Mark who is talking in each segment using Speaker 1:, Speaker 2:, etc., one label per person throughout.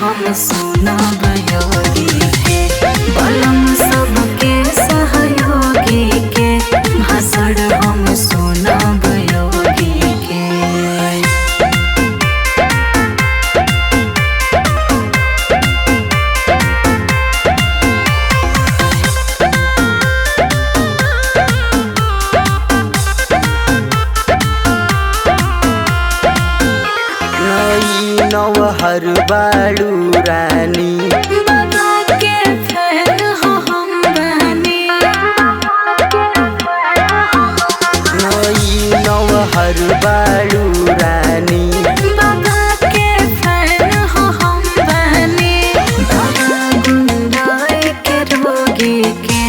Speaker 1: हम सुनब योगी के, बलम सबके सहयोगी के, भाषण हम सुनब योगी के।
Speaker 2: नौहर बाड़ू रानी,
Speaker 1: बाबा के फैन हो हम बनी।
Speaker 2: नौहर बाड़ू रानी,
Speaker 1: बाबा के फैन हो हम बनी। बाबा गुंडाई के रोगी के,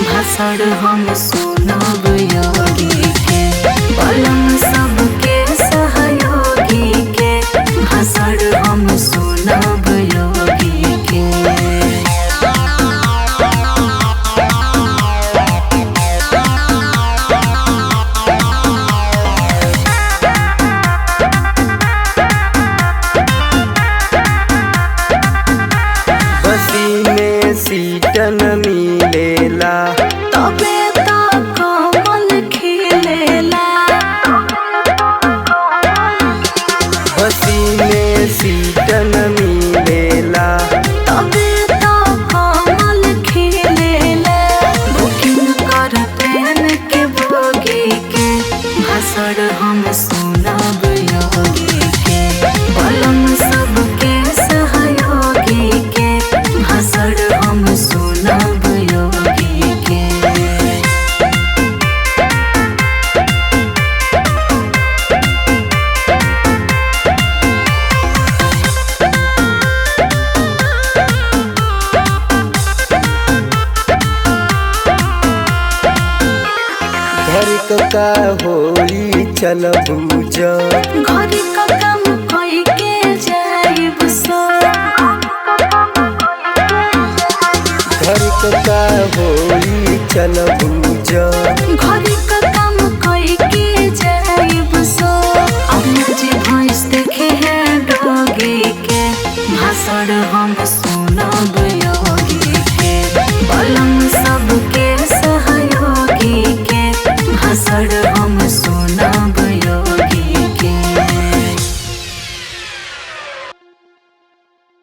Speaker 1: भाषण हम सुनब योगी के, बलम सबके सहयोगी के, भाषण हम सुनब योगी के।
Speaker 2: बसी में सीटन मिलेला,
Speaker 1: तबे तो कमल खिलेला।
Speaker 2: बसी में सीटन मिलेला,
Speaker 1: तबे तो कमल खिलेला। बुकिंग कर ट्रेन के बोगी के, भाषण हम सुनब योगी के, बलम सबके सहयोगी के, भाषण हम सुनब योगी के।
Speaker 2: घर का होई चलबू जब,
Speaker 1: घर का काम कोई के जाइब सो।
Speaker 2: घर का होई चलबू जब,
Speaker 1: घर